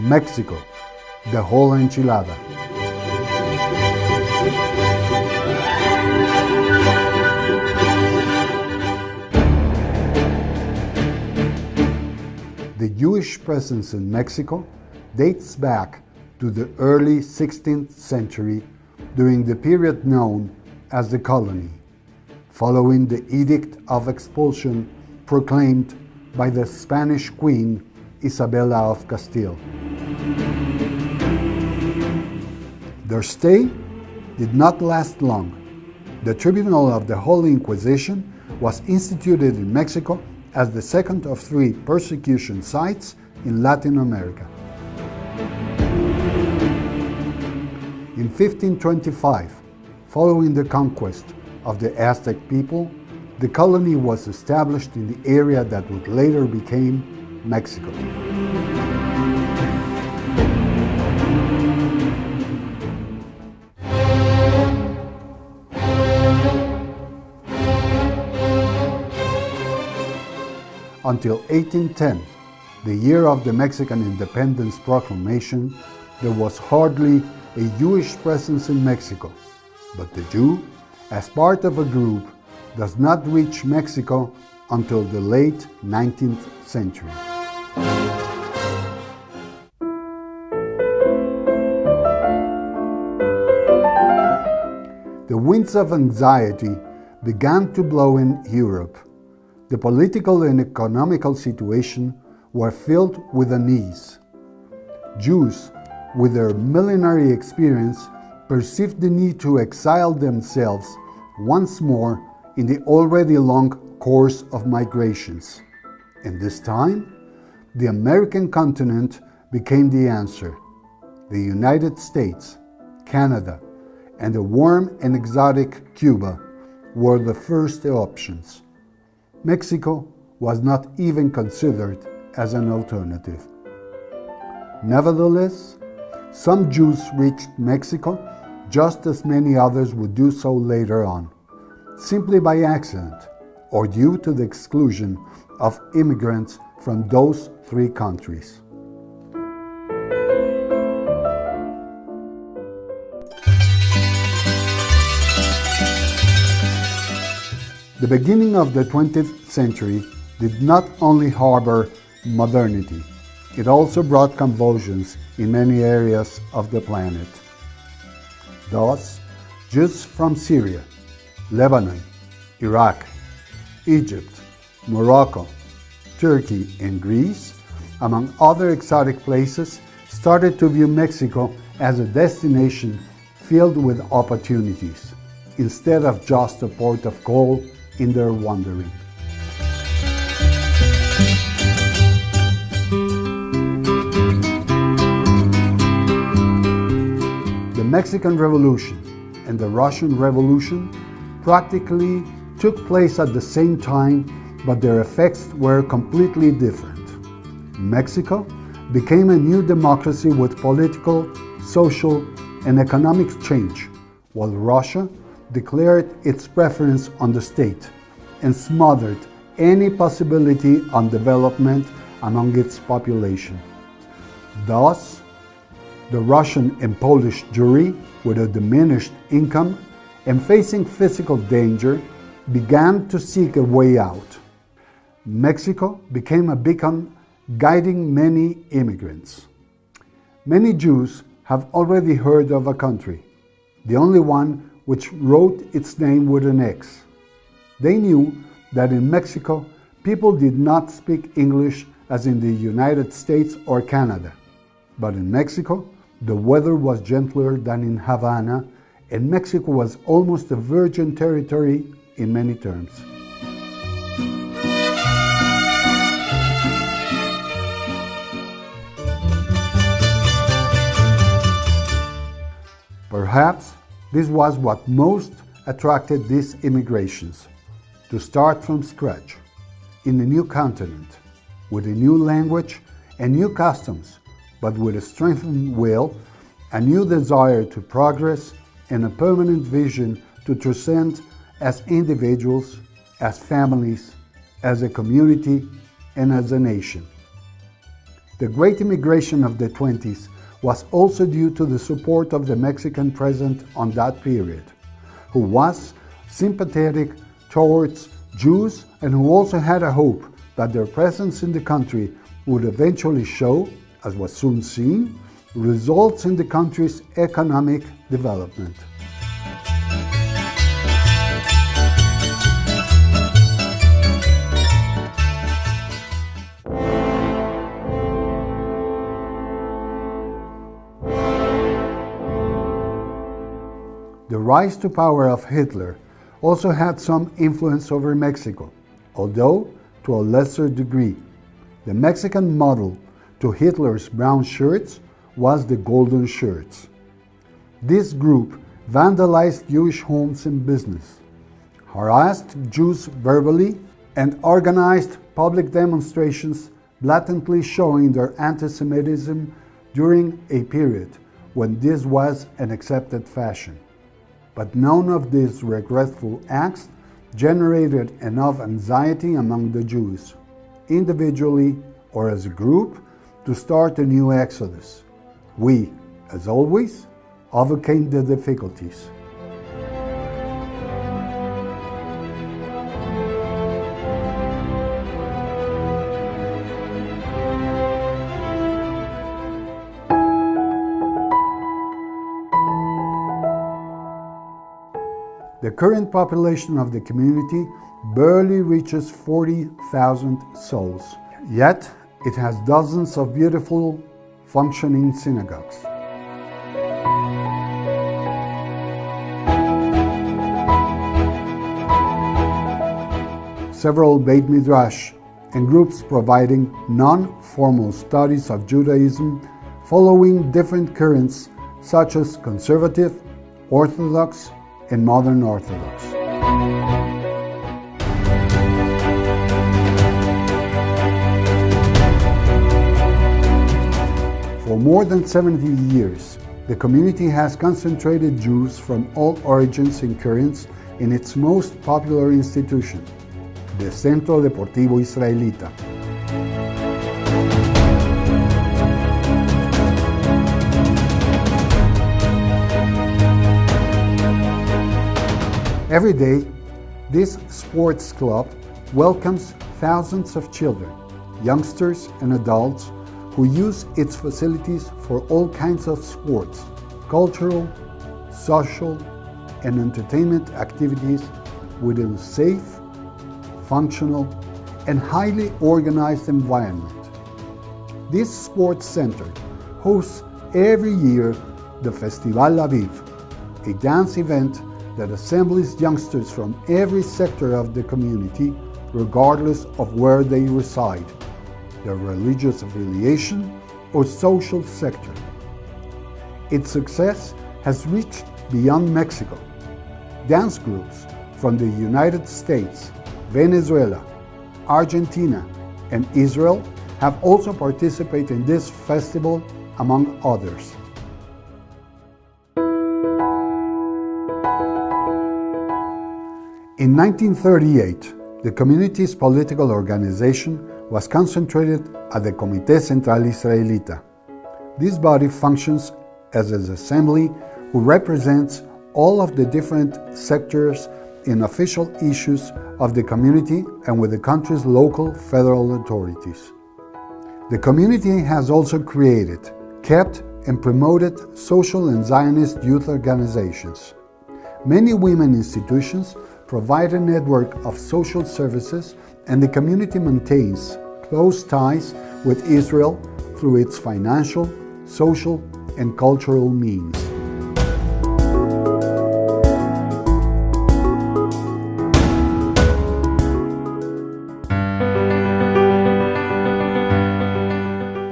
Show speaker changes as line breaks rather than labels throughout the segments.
Mexico, the whole enchilada. The Jewish presence in Mexico dates back to the early 16th century during the period known as the colony, following the Edict of Expulsion proclaimed by the Spanish Queen Isabella of Castile. Their stay did not last long. The Tribunal of the Holy Inquisition was instituted in Mexico as the second of three persecution sites in Latin America. In 1525, following the conquest of the Aztec people, the colony was established in the area that would later become Mexico. Until 1810, the year of the Mexican Independence Proclamation, there was hardly a Jewish presence in Mexico, but the Jew, as part of a group, does not reach Mexico until the late 19th century. The winds of anxiety began to blow in Europe. The political and economical situation were filled with unease. Jews, with their millenary experience, perceived the need to exile themselves once more in the already long course of migrations. And this time, the American continent became the answer. The United States, Canada, and the warm and exotic Cuba were the first options. Mexico was not even considered as an alternative. Nevertheless, some Jews reached Mexico just as many others would do so later on, simply by accident or due to the exclusion of immigrants from those three countries. The beginning of the 20th century did not only harbor modernity, it also brought convulsions in many areas of the planet. Thus, Jews from Syria, Lebanon, Iraq, Egypt, Morocco, Turkey, and Greece, among other exotic places, started to view Mexico as a destination filled with opportunities, instead of just a port of call in their wandering. The Mexican Revolution and the Russian Revolution practically took place at the same time, but their effects were completely different. Mexico became a new democracy with political, social, and economic change, while Russia declared its preference on the state and smothered any possibility on development among its population. Thus, the Russian and Polish Jewry, with a diminished income and facing physical danger, began to seek a way out. Mexico became a beacon guiding many immigrants. Many Jews have already heard of a country, the only one which wrote its name with an X. They knew that in Mexico, people did not speak English as in the United States or Canada. But in Mexico, the weather was gentler than in Havana, and Mexico was almost a virgin territory in many terms. Perhaps this was what most attracted these immigrations, to start from scratch, in a new continent, with a new language and new customs, but with a strengthened will, a new desire to progress, and a permanent vision to transcend as individuals, as families, as a community, and as a nation. The great immigration of the 20s was also due to the support of the Mexican president on that period, who was sympathetic towards Jews and who also had a hope that their presence in the country would eventually show, as was soon seen, results in the country's economic development. The rise to power of Hitler also had some influence over Mexico, although to a lesser degree. The Mexican model to Hitler's brown shirts was the golden shirts. This group vandalized Jewish homes and business, harassed Jews verbally, and organized public demonstrations blatantly showing their anti-Semitism during a period when this was an accepted fashion. But none of these regretful acts generated enough anxiety among the Jews, individually or as a group, to start a new exodus. We, as always, overcame the difficulties. The current population of the community barely reaches 40,000 souls, yet it has dozens of beautiful, functioning synagogues. Several Beit Midrash and groups providing non-formal studies of Judaism following different currents such as conservative, Orthodox, and modern Orthodox. For more than 70 years, the community has concentrated Jews from all origins and currents in its most popular institution, the Centro Deportivo Israelita. Every day, this sports club welcomes thousands of children, youngsters and adults who use its facilities for all kinds of sports, cultural, social, and entertainment activities within a safe, functional, and highly organized environment. This sports center hosts every year the Festival Aviv, a dance event that assembles youngsters from every sector of the community, regardless of where they reside, their religious affiliation, or social sector. Its success has reached beyond Mexico. Dance groups from the United States, Venezuela, Argentina, and Israel have also participated in this festival, among others. In 1938, the community's political organization was concentrated at the Comité Central Israelita. This body functions as an assembly who represents all of the different sectors in official issues of the community and with the country's local federal authorities. The community has also created, kept, and promoted social and Zionist youth organizations. Many women institutions provide a network of social services, and the community maintains close ties with Israel through its financial, social, and cultural means.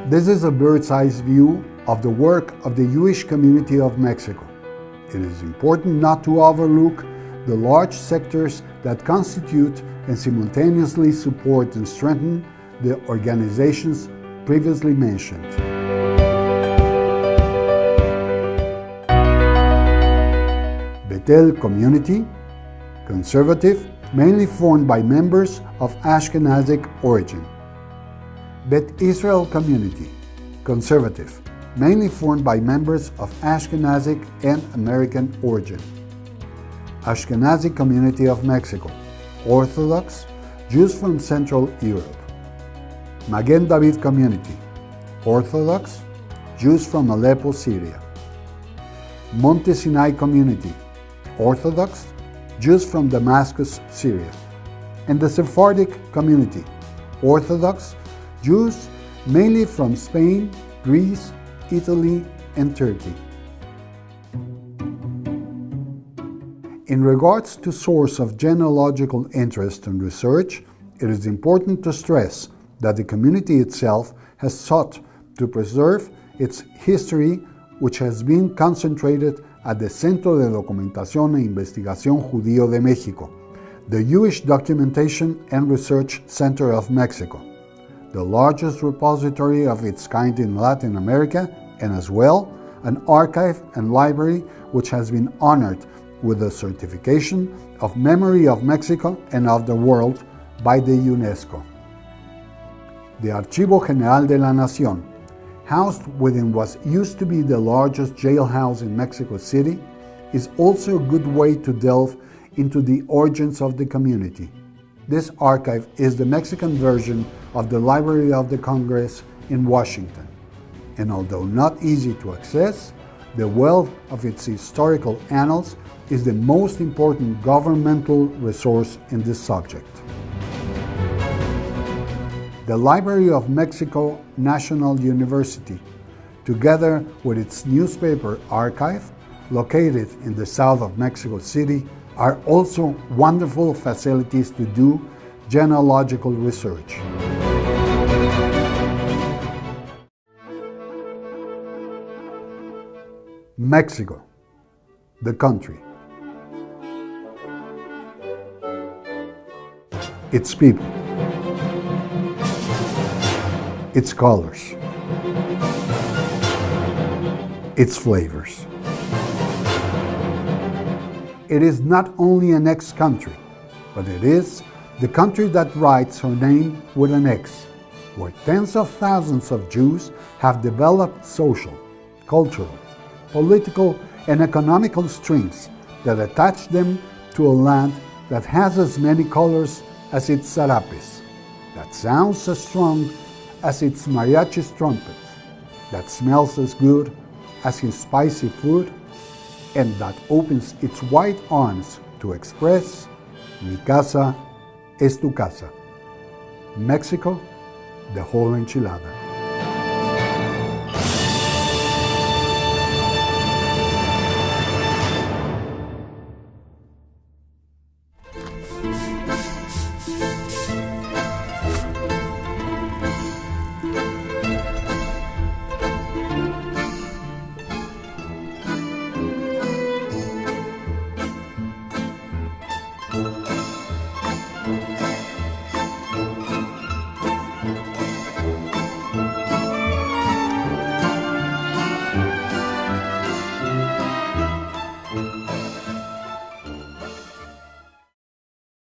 This is a bird's-eye view of the work of the Jewish community of Mexico. It is important not to overlook the large sectors that constitute and simultaneously support and strengthen the organizations previously mentioned. Bethel community, conservative, mainly formed by members of Ashkenazic origin. Bet Israel community, conservative, mainly formed by members of Ashkenazic and American origin. Ashkenazi community of Mexico, Orthodox, Jews from Central Europe. Magen David community, Orthodox, Jews from Aleppo, Syria. Monte Sinai community, Orthodox, Jews from Damascus, Syria. And the Sephardic community, Orthodox, Jews mainly from Spain, Greece, Italy, and Turkey. In regards to source of genealogical interest and research, it is important to stress that the community itself has sought to preserve its history, which has been concentrated at the Centro de Documentación e Investigación Judío de México, the Jewish Documentation and Research Center of Mexico, the largest repository of its kind in Latin America, and as well an archive and library which has been honored with the certification of Memory of Mexico and of the World by the UNESCO. The Archivo General de la Nación, housed within what used to be the largest jailhouse in Mexico City, is also a good way to delve into the origins of the community. This archive is the Mexican version of the Library of the Congress in Washington, and although not easy to access, the wealth of its historical annals is the most important governmental resource in this subject. The Library of Mexico National University, together with its newspaper archive, located in the south of Mexico City, are also wonderful facilities to do genealogical research. Mexico, the country. Its people. Its colors. Its flavors. It is not only an ex-country, but it is the country that writes her name with an X, where tens of thousands of Jews have developed social, cultural, political, and economical strings that attach them to a land that has as many colors as its sarapes, that sounds as strong as its mariachi's trumpets, that smells as good as his spicy food, and that opens its wide arms to express, mi casa es tu casa. Mexico, the whole enchilada.